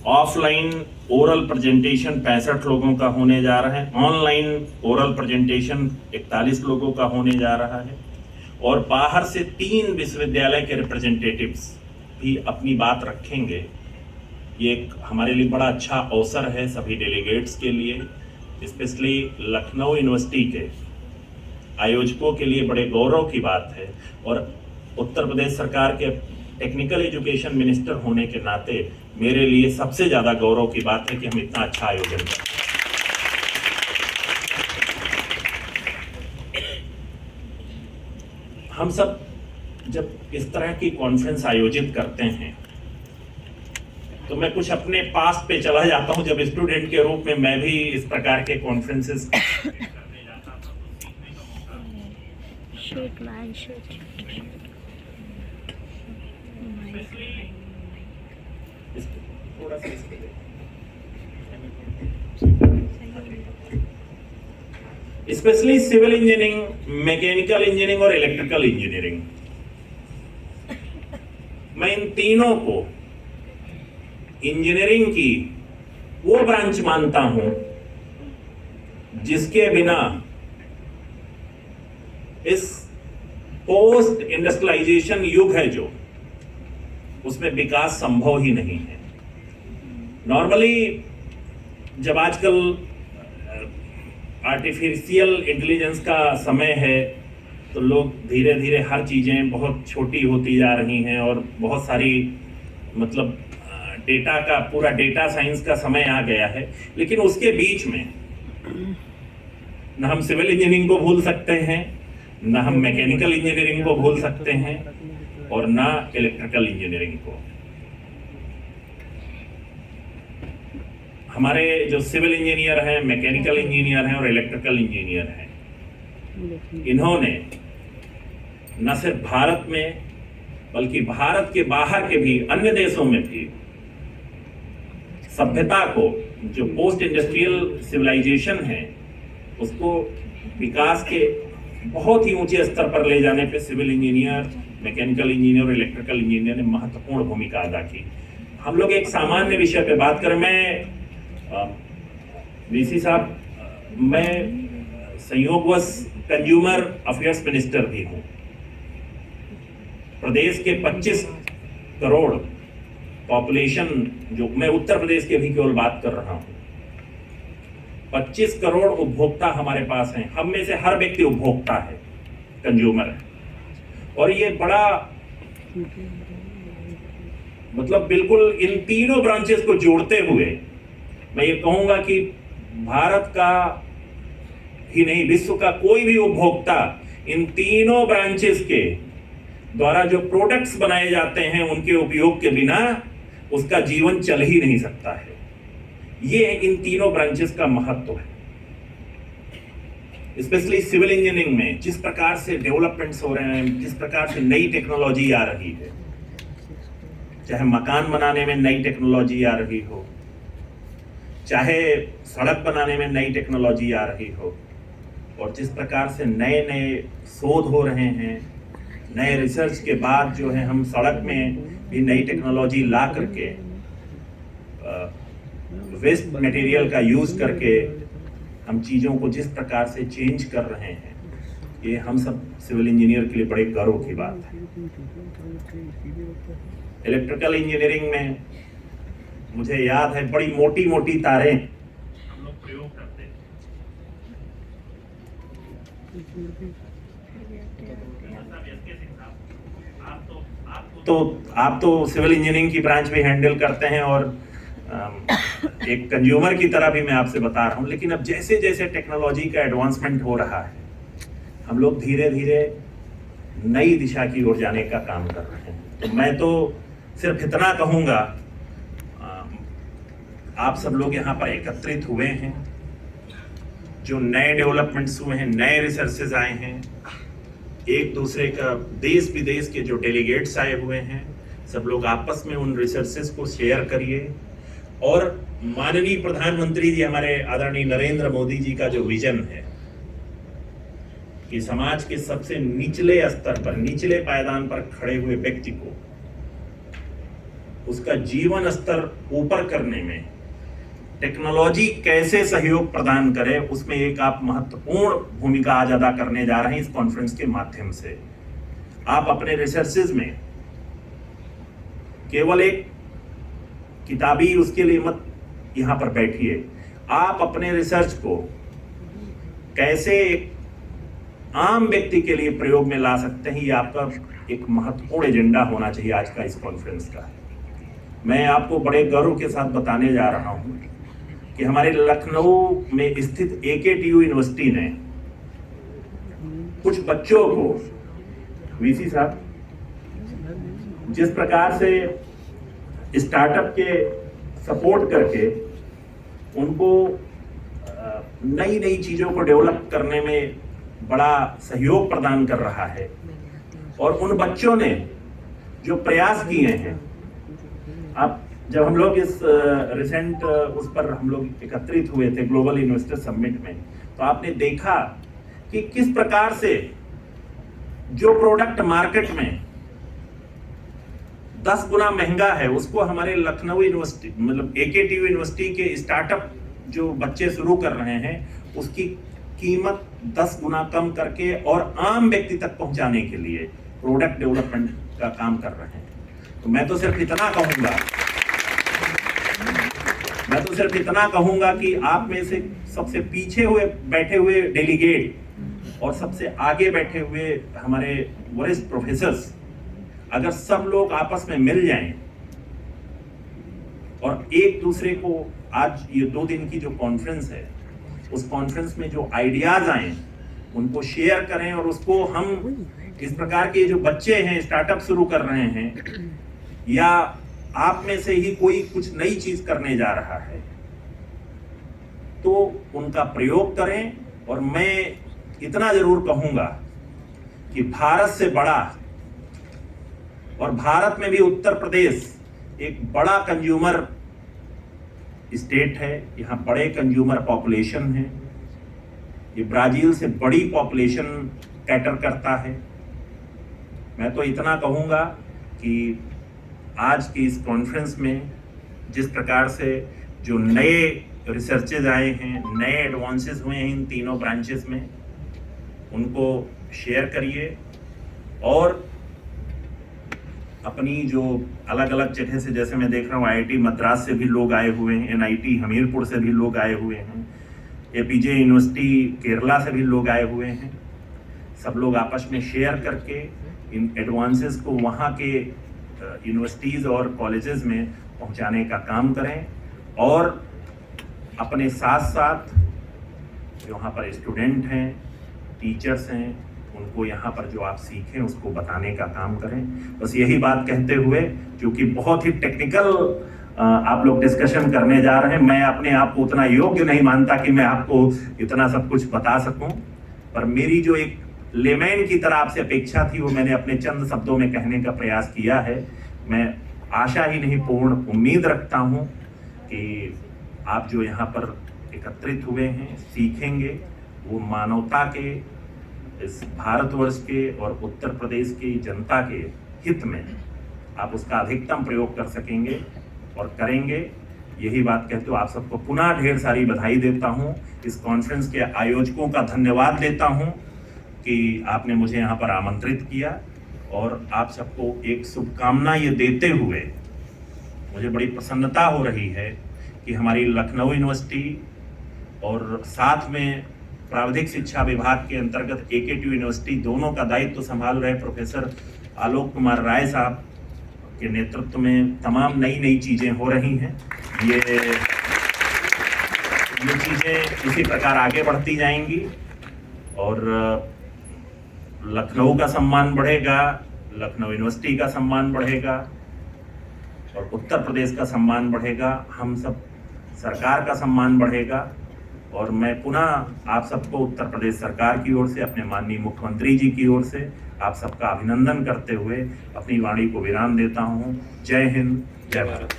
Offline oral presentation 65 लोगों का होने जा रहा है, ऑनलाइन ओरल प्रेजेंटेशन 41 लोगों का होने जा रहा है, और बाहर से 3 विश्वविद्यालय के रिप्रेजेंटेटिव्स भी अपनी बात रखेंगे। ये एक हमारे लिए बड़ा अच्छा अवसर है सभी डेलीगेट्स के लिए, स्पेशली लखनऊ यूनिवर्सिटी के आयोजकों के लिए बड़े गौरव की बात है। और उत्तर प्रदेश सरकार के टेक्निकल एजुकेशन मिनिस्टर होने के नाते मेरे लिए सबसे ज़्यादा गौरव की बात है कि हम इतना अच्छा आयोजन करें। हम सब जब इस तरह की कॉन्फ्रेंस आयोजित करते हैं तो मैं कुछ अपने पास पे चला जाता हूं। जब स्टूडेंट के रूप में मैं भी इस प्रकार के कॉन्फ्रेंसेस करने जाता था तो सीखने का मौका थोड़ा सा specially civil engineering, mechanical engineering और इलेक्ट्रिकल इंजीनियरिंग, मैं इन तीनों को इंजीनियरिंग की वो ब्रांच मानता हूं जिसके बिना इस पोस्ट इंडस्ट्रियलाइजेशन युग है जो, उसमें विकास संभव ही नहीं है। नॉर्मली जब आजकल आर्टिफिशियल इंटेलिजेंस का समय है तो लोग धीरे धीरे हर चीज़ें बहुत छोटी होती जा रही हैं और बहुत सारी मतलब डेटा का पूरा डेटा साइंस का समय आ गया है। लेकिन उसके बीच में न हम सिविल इंजीनियरिंग को भूल सकते हैं, न हम मैकेनिकल इंजीनियरिंग को भूल सकते हैं और न इलेक्ट्रिकल इंजीनियरिंग को। हमारे जो सिविल इंजीनियर हैं, मैकेनिकल इंजीनियर हैं और इलेक्ट्रिकल इंजीनियर हैं, इन्होंने न सिर्फ भारत में बल्कि भारत के बाहर के भी अन्य देशों में भी सभ्यता को, जो पोस्ट इंडस्ट्रियल सिविलाइजेशन है, उसको विकास के बहुत ही ऊंचे स्तर पर ले जाने पे सिविल इंजीनियर, मैकेनिकल इंजीनियर और इलेक्ट्रिकल इंजीनियर ने महत्वपूर्ण भूमिका अदा की। हम लोग एक सामान्य विषय पे बात करें, मैं वीसी साहब, मैं संयोगवश कंज्यूमर अफेयर्स मिनिस्टर भी हूँ। प्रदेश के 25 करोड़ पॉपुलेशन, जो मैं उत्तर प्रदेश के भी केवल बात कर रहा हूँ, 25 करोड़ उपभोक्ता हमारे पास हैं। हम में से हर व्यक्ति उपभोक्ता है, कंज्यूमर है। और ये बड़ा मतलब बिल्कुल इन तीनों ब्रांचेस को जोड़ते हुए मैं ये कहूंगा कि भारत का ही नहीं, विश्व का कोई भी उपभोक्ता इन तीनों ब्रांचेस के द्वारा जो प्रोडक्ट्स बनाए जाते हैं उनके उपयोग के बिना उसका जीवन चल ही नहीं सकता है। ये इन तीनों ब्रांचेस का महत्व है। स्पेशली सिविल इंजीनियरिंग में जिस प्रकार से डेवलपमेंट्स हो रहे हैं, जिस प्रकार से नई टेक्नोलॉजी आ रही है, चाहे मकान बनाने में नई टेक्नोलॉजी आ रही हो, चाहे सड़क बनाने में नई टेक्नोलॉजी आ रही हो, और जिस प्रकार से नए नए शोध हो रहे हैं, नए रिसर्च के बाद जो है हम सड़क में भी नई टेक्नोलॉजी ला करके वेस्ट मटेरियल का यूज करके हम चीज़ों को जिस प्रकार से चेंज कर रहे हैं, ये हम सब सिविल इंजीनियर के लिए बड़े गर्व की बात है। इलेक्ट्रिकल इंजीनियरिंग में मुझे याद है बड़ी मोटी मोटी तारें हम लोग प्रयोग करते थे। आप तो सिविल इंजीनियरिंग की ब्रांच भी हैंडल करते हैं और एक कंज्यूमर की तरह भी मैं आपसे बता रहा हूं। लेकिन अब जैसे जैसे टेक्नोलॉजी का एडवांसमेंट हो रहा है, हम लोग धीरे धीरे नई दिशा की ओर जाने का काम कर रहे हैं। तो मैं तो सिर्फ इतना कहूंगा, आप सब लोग यहाँ पर एकत्रित हुए हैं, जो नए डेवलपमेंट्स हुए हैं, नए रिसर्चेज आए हैं, एक दूसरे का देश विदेश के जो डेलीगेट्स आए हुए हैं, सब लोग आपस में उन रिसर्चेज को शेयर करिए। और माननीय प्रधानमंत्री जी, हमारे आदरणीय नरेंद्र मोदी जी का जो विजन है कि समाज के सबसे निचले स्तर पर, निचले पायदान पर खड़े हुए व्यक्ति को उसका जीवन स्तर ऊपर करने में टेक्नोलॉजी कैसे सहयोग प्रदान करे, उसमें एक आप महत्वपूर्ण भूमिका आज अदा करने जा रहे हैं इस कॉन्फ्रेंस के माध्यम से। आप अपने रिसर्चेज में केवल एक किताबी उसके लिए मत यहां पर बैठिए, आप अपने रिसर्च को कैसे आम व्यक्ति के लिए प्रयोग में ला सकते हैं, ये आपका एक महत्वपूर्ण एजेंडा होना चाहिए आज का इस कॉन्फ्रेंस का। मैं आपको बड़े गर्व के साथ बताने जा रहा हूं कि हमारे लखनऊ में स्थित AKTU यूनिवर्सिटी ने कुछ बच्चों को, वीसी साहब, जिस प्रकार से स्टार्टअप के सपोर्ट करके उनको नई नई चीजों को डेवलप करने में बड़ा सहयोग प्रदान कर रहा है, और उन बच्चों ने जो प्रयास किए हैं, अब जब हम लोग इस रिसेंट उस पर हम लोग एकत्रित हुए थे ग्लोबल इन्वेस्टर समिट में, तो आपने देखा कि किस प्रकार से जो प्रोडक्ट मार्केट में 10 गुना महंगा है, उसको हमारे लखनऊ यूनिवर्सिटी मतलब AKTU यूनिवर्सिटी के स्टार्टअप जो बच्चे शुरू कर रहे हैं, उसकी कीमत 10 गुना कम करके और आम व्यक्ति तक पहुंचाने के लिए प्रोडक्ट डेवलपमेंट का काम कर रहे हैं। तो मैं तो सिर्फ इतना कहूंगा कि आप में से सबसे पीछे हुए बैठे हुए डेलीगेट और सबसे आगे बैठे हुए हमारे वरिष्ठ प्रोफेसर्स, अगर सब लोग आपस में मिल जाएं और एक दूसरे को, आज ये 2 दिन की जो कॉन्फ्रेंस है, उस कॉन्फ्रेंस में जो आइडियाज आए उनको शेयर करें, और उसको हम इस प्रकार के जो बच्चे हैं स्टार्टअप शुरू कर रहे हैं, या आप में से ही कोई कुछ नई चीज करने जा रहा है, तो उनका प्रयोग करें। और मैं इतना जरूर कहूंगा कि भारत से बड़ा, और भारत में भी उत्तर प्रदेश एक बड़ा कंज्यूमर स्टेट है, यहाँ बड़े कंज्यूमर पॉपुलेशन है, ये ब्राजील से बड़ी पॉपुलेशन कैटर करता है। मैं तो इतना कहूंगा कि आज की इस कॉन्फ्रेंस में जिस प्रकार से जो नए रिसर्चेज आए हैं, नए एडवांसेस हुए हैं इन तीनों ब्रांचेस में, उनको शेयर करिए, और अपनी जो अलग अलग जगह से, जैसे मैं देख रहा हूँ IIT मद्रास से भी लोग आए हुए हैं, NIT हमीरपुर से भी लोग आए हुए हैं, APJ यूनिवर्सिटी केरला से भी लोग आए हुए हैं, सब लोग आपस में शेयर करके इन एडवांसेस को वहाँ के यूनिवर्सिटीज और कॉलेजेस में पहुँचाने का काम करें, और अपने साथ साथ जो यहाँ पर स्टूडेंट हैं, टीचर्स हैं, उनको यहाँ पर जो आप सीखें उसको बताने का काम करें। बस यही बात कहते हुए, क्योंकि बहुत ही टेक्निकल आप लोग डिस्कशन करने जा रहे हैं, मैं अपने आप को उतना योग्य नहीं मानता कि मैं आपको इतना सब कुछ बता सकूं, पर मेरी जो एक लेमैन की तरह आपसे अपेक्षा थी वो मैंने अपने चंद शब्दों में कहने का प्रयास किया है। मैं आशा ही नहीं, पूर्ण उम्मीद रखता हूं कि आप जो यहाँ पर एकत्रित हुए हैं सीखेंगे, वो मानवता के, इस भारतवर्ष के और उत्तर प्रदेश की जनता के हित में आप उसका अधिकतम प्रयोग कर सकेंगे और करेंगे। यही बात कहते हुए आप सबको पुनः ढेर सारी बधाई देता हूं। इस कॉन्फ्रेंस के आयोजकों का धन्यवाद देता हूं कि आपने मुझे यहाँ पर आमंत्रित किया, और आप सबको एक शुभकामना ये देते हुए मुझे बड़ी प्रसन्नता हो रही है कि हमारी लखनऊ यूनिवर्सिटी और साथ में प्राविधिक शिक्षा विभाग के अंतर्गत AKTU यूनिवर्सिटी, दोनों का दायित्व संभाल रहे प्रोफेसर आलोक कुमार राय साहब के नेतृत्व में तमाम नई नई चीजें हो रही हैं। ये चीजें इसी प्रकार आगे बढ़ती जाएंगी, और लखनऊ का सम्मान बढ़ेगा, लखनऊ यूनिवर्सिटी का सम्मान बढ़ेगा, और उत्तर प्रदेश का सम्मान बढ़ेगा, हम सब सरकार का सम्मान बढ़ेगा। और मैं पुनः आप सबको उत्तर प्रदेश सरकार की ओर से, अपने माननीय मुख्यमंत्री जी की ओर से आप सबका अभिनंदन करते हुए अपनी वाणी को विराम देता हूँ। जय हिंद, जय भारत।